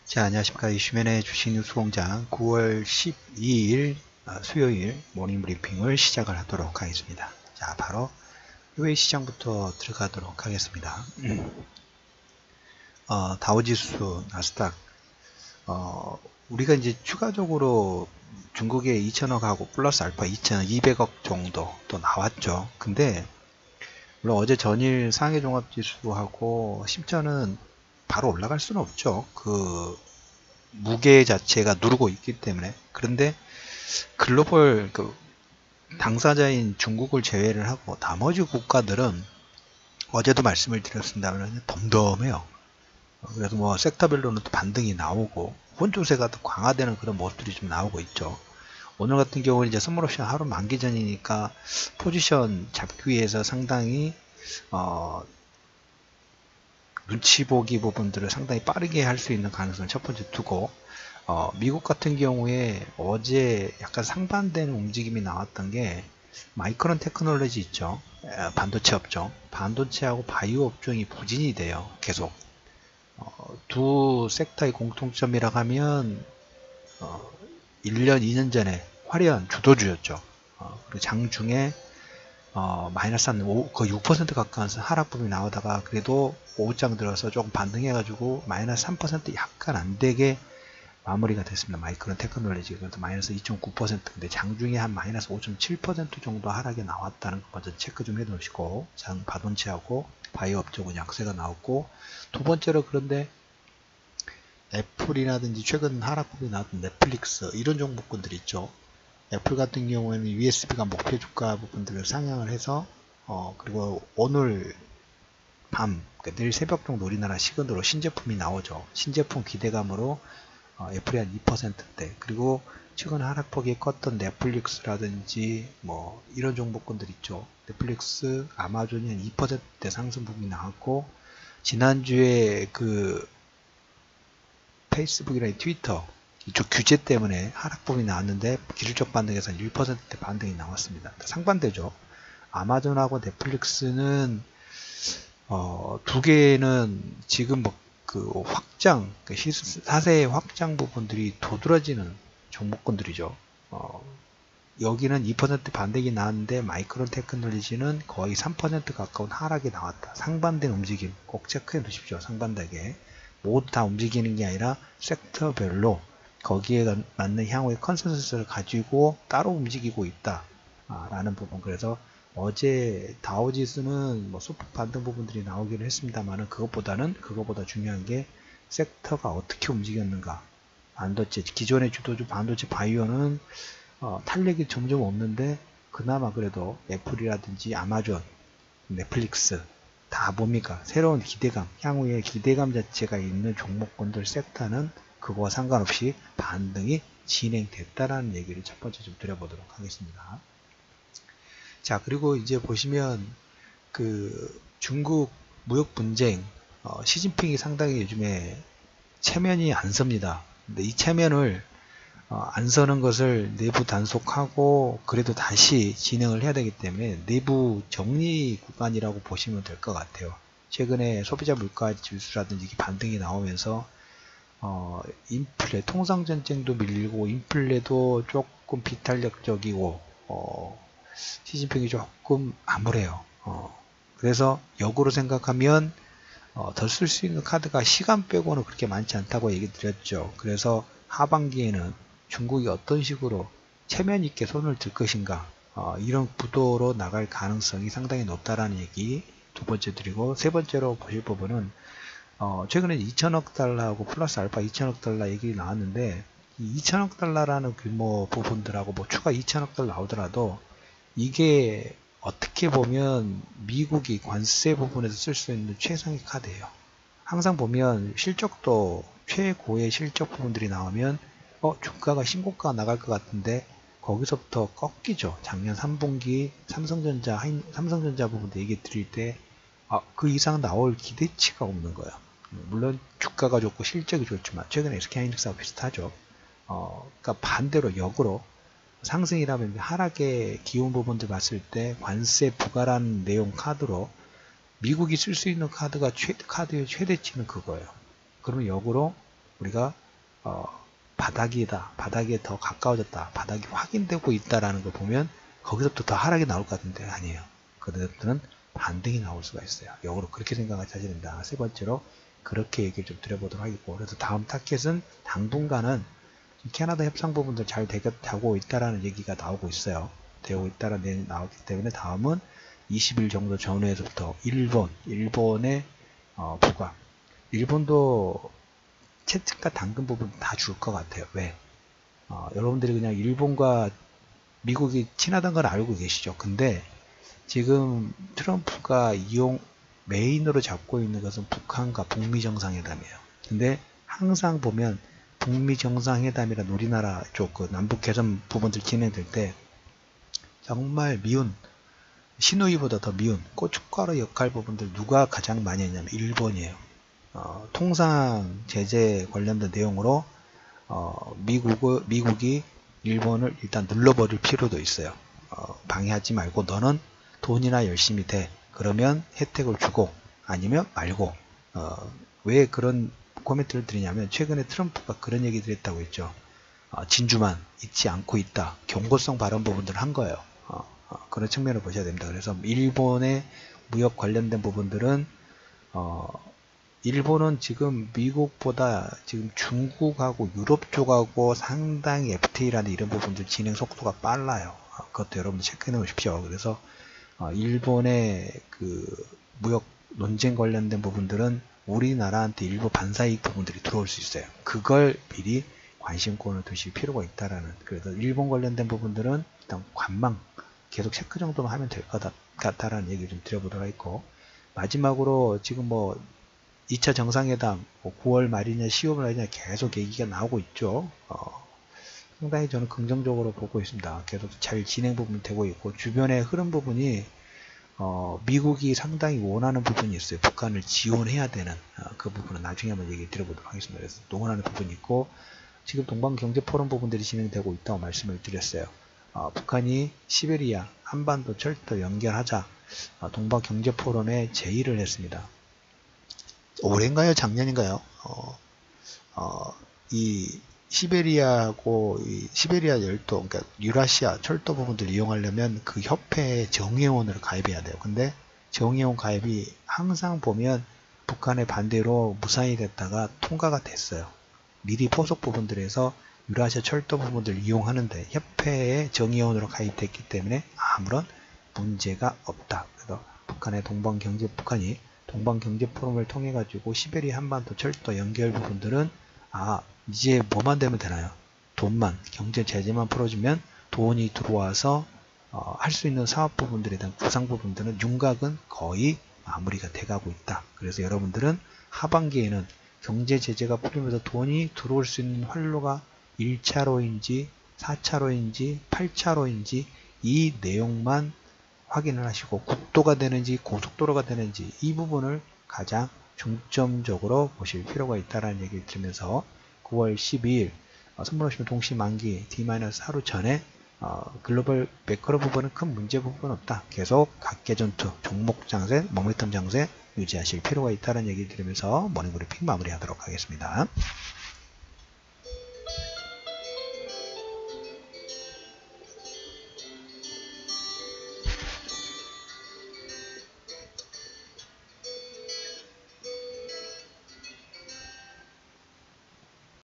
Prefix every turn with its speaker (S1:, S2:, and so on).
S1: 자, 안녕하십니까. 이슈맨의 주식뉴스공장 9월 12일 수요일 모닝브리핑을 시작을 하도록 하겠습니다. 자, 바로 해외 시장부터 들어가도록 하겠습니다. 다우지수, 나스닥, 우리가 이제 추가적으로 중국의 2천억하고 플러스 알파 2,200억 정도 또 나왔죠. 근데 물론 어제 전일 상해 종합지수하고 심전은 바로 올라갈 수는 없죠. 그 무게 자체가 누르고 있기 때문에. 그런데 글로벌 당사자인 중국을 제외를 하고 나머지 국가들은 어제도 말씀을 드렸습니다만 덤덤해요. 그래서 뭐 섹터별로는 또 반등이 나오고 혼조세가 더 강화되는 그런 모습들이 좀 나오고 있죠. 오늘 같은 경우는 이제 선물옵션 하루 만기 전이니까 포지션 잡기 위해서 상당히 눈치 보기 부분들을 상당히 빠르게 할 수 있는 가능성을 첫 번째 두고, 미국 같은 경우에 어제 약간 상반되는 움직임이 나왔던 게 마이크론 테크놀로지 있죠. 반도체 업종, 반도체하고 바이오 업종이 부진이 돼요. 계속 두 섹터의 공통점이라 하면 1년 2년 전에 화려한 주도주였죠. 그리고 장중에 마이너스 한 6% 가까운 하락폭이 나오다가 그래도 오후장 들어서 조금 반등해가지고 마이너스 3% 약간 안되게 마무리가 됐습니다. 마이크론 테크놀로지. 그래서 마이너스 2.9%. 근데 장중에 한 마이너스 5.7% 정도 하락이 나왔다는 거 먼저 체크 좀 해놓으시고, 반도체하고 바이오 업종은 약세가 나왔고, 두 번째로 그런데 애플이라든지 최근 하락폭이 나왔던 넷플릭스 이런 종목군들 있죠. 애플 같은 경우에는 USB가 목표 주가 부분들을 상향을 해서 그리고 오늘 밤, 그러니까 내일 새벽 정도 우리나라 시간으로 신제품이 나오죠. 신제품 기대감으로 애플이 한 2%대, 그리고 최근 하락폭이 컸던 넷플릭스라든지 뭐 이런 종목군들 있죠. 넷플릭스, 아마존이 한 2%대 상승폭이 나왔고, 지난주에 그 페이스북이나 트위터 이쪽 규제 때문에 하락폭이 나왔는데 기술적 반등에서 1%대 반등이 나왔습니다. 상반되죠. 아마존하고 넷플릭스는 두 개는 지금 뭐 그 확장, 사세의 확장 부분들이 도드라지는 종목군들이죠. 여기는 2% 반등이 나왔는데 마이크론 테크놀로지는 거의 3% 가까운 하락이 나왔다. 상반된 움직임 꼭 체크해 두십시오. 상반되게 모두 다 움직이는 게 아니라 섹터별로 거기에 맞는 향후의 컨센서스를 가지고 따로 움직이고 있다 라는 부분. 그래서 어제 다우지수는 뭐 소폭 반등 부분들이 나오기는 했습니다만 그것보다 중요한 게 섹터가 어떻게 움직였는가. 반도체, 기존의 주도주 반도체 바이오는 탄력이 점점 없는데 그나마 그래도 애플이라든지 아마존, 넷플릭스 다 뭡니까? 새로운 기대감, 향후에 기대감 자체가 있는 종목군들 섹터는 그거와 상관없이 반등이 진행됐다라는 얘기를 첫 번째 좀 드려보도록 하겠습니다. 자, 그리고 이제 보시면 그 중국 무역 분쟁, 시진핑이 상당히 요즘에 체면이 안 섭니다. 근데 이 체면을 안 서는 것을 내부 단속하고 그래도 다시 진행을 해야 되기 때문에 내부 정리 구간이라고 보시면 될 것 같아요. 최근에 소비자 물가 지수라든지 반등이 나오면서 인플레, 통상 전쟁도 밀리고 인플레도 조금 비탄력적이고 시진핑이 조금 암울해요. 그래서 역으로 생각하면 더 쓸 수 있는 카드가 시간 빼고는 그렇게 많지 않다고 얘기 드렸죠. 그래서 하반기에는 중국이 어떤 식으로 체면 있게 손을 들 것인가, 이런 구도로 나갈 가능성이 상당히 높다라는 얘기 두 번째 드리고, 세 번째로 보실 부분은 최근에 2천억 달러하고 플러스 알파 2천억 달러 얘기 나왔는데, 이 2천억 달러라는 규모 부분들하고 뭐 추가 2천억 달러 나오더라도 이게 어떻게 보면 미국이 관세 부분에서 쓸 수 있는 최상의 카드예요. 항상 보면 실적도 최고의 실적 부분들이 나오면 주가가 신고가가 나갈 것 같은데 거기서부터 꺾이죠. 작년 3분기 삼성전자 부분도 얘기 드릴 때 그 이상 나올 기대치가 없는 거예요. 물론 주가가 좋고 실적이 좋지만 최근에 SK하이닉스하고 비슷하죠. 그러니까 반대로 역으로 상승이라면 하락의 기온 부분들 봤을 때 관세 부과라는 내용 카드로 미국이 쓸 수 있는 카드가 카드의 최대치는 그거예요. 그러면 역으로 우리가 바닥이다, 바닥에 더 가까워졌다, 바닥이 확인되고 있다라는 걸 보면 거기서부터 더 하락이 나올 것 같은데 아니에요. 그들은 반등이 나올 수가 있어요. 역으로 그렇게 생각하셔야 된다. 세 번째로 그렇게 얘기를 좀 드려보도록 하겠고, 그래서 다음 타켓은 당분간은 캐나다 협상 부분들 잘 되고 있다라는 얘기가 나오고 있어요. 되고 있다라는 얘기 나오기 때문에 다음은 20일 정도 전후에서부터 일본의 부과. 일본도 채찍과 당근 부분 다 줄 것 같아요. 왜? 여러분들이 그냥 일본과 미국이 친하다는 걸 알고 계시죠. 근데 지금 트럼프가 메인으로 잡고 있는 것은 북한과 북미 정상회담이에요. 근데 항상 보면 북미 정상회담이란 우리나라 쪽 그 남북 개선 부분들 진행될 때 정말 미운, 시누이보다 더 미운 고춧가루 역할 부분들 누가 가장 많이 했냐면 일본이에요. 통상 제재 관련된 내용으로 미국이 일본을 일단 눌러버릴 필요도 있어요. 방해하지 말고 너는 돈이나 열심히 돼. 그러면 혜택을 주고 아니면 말고. 왜 그런 코멘트를 드리냐면 최근에 트럼프가 그런 얘기를 했다고 했죠. 진주만 잊지 않고 있다. 경고성 발언 부분들을 한 거예요. 그런 측면을 보셔야 됩니다. 그래서 일본의 무역 관련된 부분들은 일본은 지금 미국보다 지금 중국하고 유럽 쪽하고 상당히 FTA라는 이런 부분들 진행 속도가 빨라요. 그것도 여러분들 체크해 놓으십시오. 그래서 일본의 그 무역 논쟁 관련된 부분들은 우리나라한테 일부 반사이익 부분들이 들어올 수 있어요. 그걸 미리 관심권을 두실 필요가 있다라는. 그래서 일본 관련된 부분들은 일단 관망 계속 체크 정도만 하면 될 것 같다라는 얘기를 좀 드려보도록 했고, 마지막으로 지금 2차 정상회담 9월 말이냐 10월 말이냐 계속 얘기가 나오고 있죠. 상당히 저는 긍정적으로 보고 있습니다. 계속 잘 진행 부분이 되고 있고, 주변의 흐름 부분이 미국이 상당히 원하는 부분이 있어요. 북한을 지원해야 되는 그 부분은 나중에 한번 얘기 드려보도록 하겠습니다. 그래서 원하는 부분이 있고, 지금 동방경제포럼 부분들이 진행되고 있다고 말씀을 드렸어요. 북한이 시베리아 한반도 철도 연결하자 동방경제포럼에 제의를 했습니다. 올해인가요? 작년인가요? 이 시베리아하고 시베리아 열도, 그러니까 유라시아 철도 부분들을 이용하려면 그 협회에 정회원으로 가입해야 돼요. 근데 정회원 가입이 항상 보면 북한의 반대로 무산이 됐다가 통과가 됐어요. 미리 포석 부분들에서 유라시아 철도 부분들을 이용하는데 협회에 정회원으로 가입됐기 때문에 아무런 문제가 없다. 그래서 북한이 동방경제포럼을 통해 가지고 시베리아 한반도 철도 연결 부분들은 이제 뭐만 되면 되나요? 돈만, 경제 제재만 풀어주면 돈이 들어와서 할 수 있는 사업 부분들에 대한 구상 부분들은 윤곽은 거의 마무리가 돼가고 있다. 그래서 여러분들은 하반기에는 경제 제재가 풀리면서 돈이 들어올 수 있는 활로가 1차로인지 4차로인지 8차로인지 이 내용만 확인을 하시고, 국도가 되는지 고속도로가 되는지 이 부분을 가장 중점적으로 보실 필요가 있다는 얘기를 드리면서 9월 12일 선물하시면 동시 만기 D-하루 전에 글로벌 매크로 부분은 큰 문제 부분은 없다. 계속 각계 전투, 종목 장세, 모멘텀 장세 유지하실 필요가 있다는 얘기를 드리면서 모닝브리핑 마무리하도록 하겠습니다.